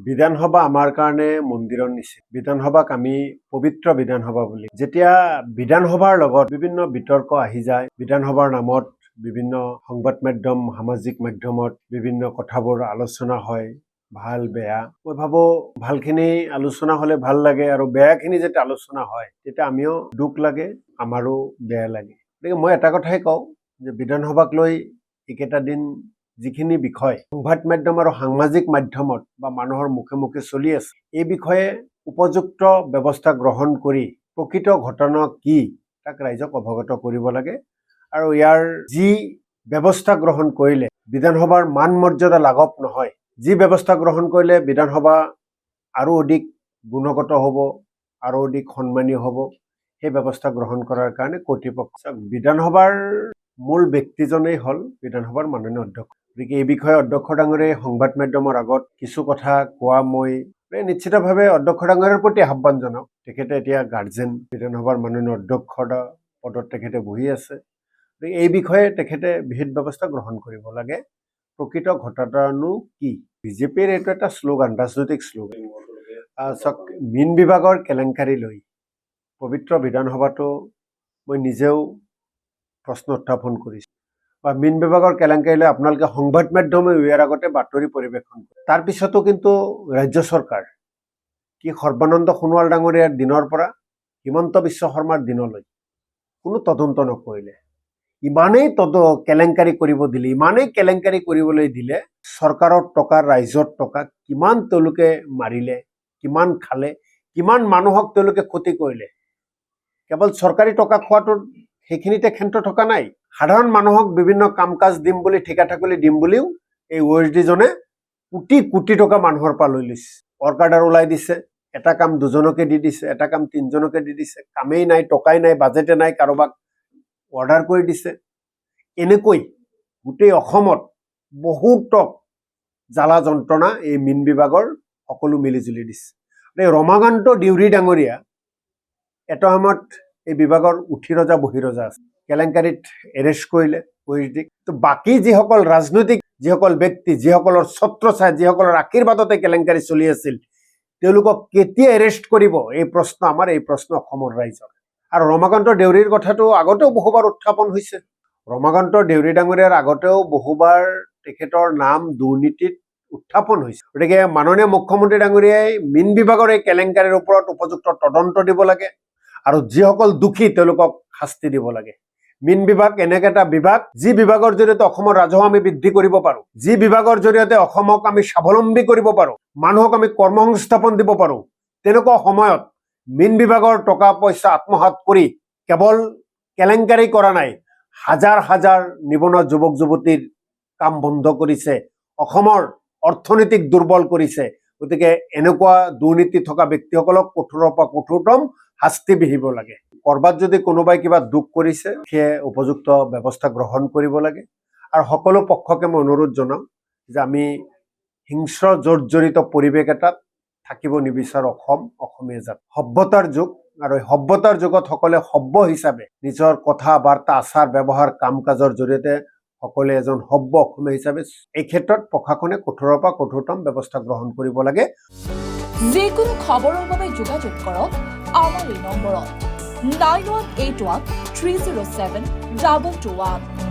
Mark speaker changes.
Speaker 1: বিধানসভা আমাৰ কাৰণে মন্দিৰৰ নিচিনা। বিধানসভাক আমি পবিত্ৰ বিধানসভা বুলি। যেতিয়া বিধানসভাৰ লগত বিভিন্ন বিতৰ্ক আহি যায়, বিধানসভাৰ নামত বিভিন্ন সংবাদ মাধ্যম, সামাজিক মাধ্যমত বিভিন্ন কথাবোৰ আলোচনা হয়, ভাল বেয়া। মই ভাবো ভালখিনি আলোচনা হলে ভাল লাগে, আৰু বেয়াখিনি যেতিয়া আলোচনা হয় তেতিয়া আমিও দুখ লাগে, আমাৰো বেয়া লাগে। গতিকে মই এটা কথাই কওঁ যে বিধানসভাক লৈ এইকেইটা দিন যিখিনি বিষয় সংবাদ মাধ্যম আৰু সামাজিক মাধ্যমত বা মানুহৰ মুখে মুখে চলি আছে, এই বিষয়ে উপযুক্ত ব্যৱস্থা গ্ৰহণ কৰি প্ৰকৃত ঘটনা কি তাক ৰাইজক অৱগত কৰিব লাগে। আৰু ইয়াৰ যি ব্যৱস্থা গ্ৰহণ কৰিলে বিধানসভাৰ মান মৰ্যাদা লাঘৱ নহয়, যি ব্যৱস্থা গ্ৰহণ কৰিলে বিধানসভা আৰু অধিক গুণগত হ'ব, আৰু অধিক সন্মানীয় হ'ব, সেই ব্যৱস্থা গ্ৰহণ কৰাৰ কাৰণে কৰ্তৃপক্ষ। বিধানসভাৰ মূল ব্যক্তিজনেই হ'ল বিধানসভাৰ মাননীয় অধ্যক্ষ। গতিকে এই বিষয়ে অধ্যক্ষ ডাঙৰীয়াই সংবাদ মাধ্যমৰ আগত কিছু কথা কোৱা মই নিশ্চিতভাৱে অধ্যক্ষ ডাঙৰীয়াৰ প্ৰতি আহ্বান জনাওঁ। তেখেতে এতিয়া গাৰ্জেন, বিধানসভাৰ মাননীয় অধ্যক্ষ পদত তেখেতে বহি আছে। এই বিষয়ে তেখেতে বিহিত ব্যৱস্থা গ্ৰহণ কৰিব লাগে। প্ৰকৃত ঘটনানো কি? বিজেপিৰ এইটো এটা শ্লোগান, ৰাজনৈতিক শ্লোগান। চাওক, মীন বিভাগৰ কেলেংকাৰী লৈ পবিত্ৰ বিধানসভাটো মই নিজেও প্ৰশ্ন উত্থাপন কৰিছোঁ। বা মীন বিভাগৰ কেলেংকাৰী লৈ আপোনালোকে সংবাদ মাধ্যমে ইয়াৰ আগতে বাতৰি পৰিৱেশন কৰে। তাৰপিছতো কিন্তু ৰাজ্য চৰকাৰ, কি সৰ্বানন্দ সোণোৱাল ডাঙৰীয়াৰ দিনৰ পৰা হিমন্ত বিশ্ব শৰ্মাৰ দিনলৈ কোনো তদন্ত নকৰিলে। ইমানেই কেলেংকাৰী কৰিব দিলে, ইমানেই কেলেংকাৰী কৰিবলৈ দিলে, চৰকাৰৰ টকা, ৰাইজৰ টকা কিমান তেওঁলোকে মাৰিলে, কিমান খালে, কিমান মানুহক তেওঁলোকে ক্ষতি কৰিলে। কেৱল চৰকাৰী টকা খোৱাটো সেইখিনিতে ক্ষান্ত থকা নাই, সাধাৰণ মানুহক বিভিন্ন কাম কাজ দিম বুলি, ঠিকা ঠাকুলি দিম বুলিও এই OSD জনে কোটি কোটি টকা মানুহৰ পৰা লৈ লৈছে। অৰ্কাডাৰ ওলাই দিছে, এটা কাম দুজনকে দি দিছে, এটা কাম তিনজনকে দি দিছে, কামেই নাই, টকাই নাই, বাজেটে নাই, কাৰোবাক অৰ্ডাৰ কৰি দিছে। এনেকৈ গোটেই অসমত বহুত জ্বালা যন্ত্ৰণা এই মীন বিভাগৰ সকলো মিলিজুলি দিছে। ৰমাকান্ত দেউৰী ডাঙৰীয়া এটা সময়ত এই বিভাগৰ উঠি ৰজা বহি ৰজা আছে, কেলেংকাৰীত এৰেষ্ট কৰিলে OSDক। তো বাকী যিসকল ৰাজনৈতিক যিসকল ব্যক্তি, যিসকলৰ ছত্ৰছায়া, যিসকলৰ আশীৰ্বাদতে কেলেংকাৰী চলি আছিল, তেওঁলোকক কেতিয়া এৰেষ্ট কৰিব, এই প্ৰশ্ন আমাৰ, এই প্ৰশ্ন অসমৰ ৰাইজৰ। আৰু ৰমাকান্ত দেউৰীৰ কথাটো আগতেও বহুবাৰ উত্থাপন হৈছে। ৰমাকান্ত দেউৰী ডাঙৰীয়াৰ আগতেও বহুবাৰ তেখেতৰ নাম দুৰ্নীতিত উত্থাপন হৈছে। গতিকে মাননীয় মুখ্যমন্ত্ৰী ডাঙৰীয়াই মীন বিভাগৰ এই কেলেংকাৰীৰ ওপৰত উপযুক্ত তদন্ত দিব লাগে, আৰু যিসকল দোষী তেওঁলোকক শাস্তি দিব লাগে। মীন বিভাগ এনেকে এটা বিভাগ, যি বিভাগৰ জৰিয়তে অসমৰ ৰাজহ আমি বৃদ্ধি কৰিব পাৰো, যি বিভাগৰ জৰিয়তে অসমক আমি স্বাৱলম্বী কৰিব পাৰো, মানুহক আমি কৰ্মসংস্থাপন দিব পাৰো। তেনেকুৱা সময়ত মীন বিভাগৰ টকা পইচা আত্মসাৎ কৰি কেৱল কেলেংকাৰী কৰা নাই, হাজাৰ হাজাৰ নিবনুৱা যুৱক যুৱতীৰ কাম বন্ধ কৰিছে, অসমৰ অৰ্থনীতিক দুৰ্বল কৰিছে। গতিকে এনেকুৱা দুৰ্নীতি থকা ব্যক্তিসকলক কঠোৰৰ পৰা কঠোৰতম শাস্তি বিহিব লাগে। কৰবাত যদি কোনোবাই কিবা দুখ কৰিছে, সেয়ে উপযুক্ত ব্যৱস্থা গ্ৰহণ কৰিব লাগে। আৰু সকলো পক্ষকে মই অনুৰোধ জনাওঁ যে আমি হিংস্ৰ জৰ্জৰিত পৰিৱেশ এটাত থাকিব নিবিচাৰো। অসমীয়া জাতি সভ্যতাৰ যুগ, আৰু এই সভ্যতাৰ যুগত সকলোৱে সভ্য হিচাপে নিজৰ কথা বাৰ্তা, আচাৰ ব্যৱহাৰ, কাম কাজৰ জৰিয়তে সকলোৱে এজন সভ্য অসমীয়া হিচাপে এই ক্ষেত্ৰত প্ৰশাসনে কঠোৰৰ পৰা কঠোৰতম ব্যৱস্থা গ্ৰহণ কৰিব লাগে।
Speaker 2: যিকোনো খবৰৰ বাবে যোগাযোগ কৰক আমাৰ এই নম্বৰত 9181 307 2221।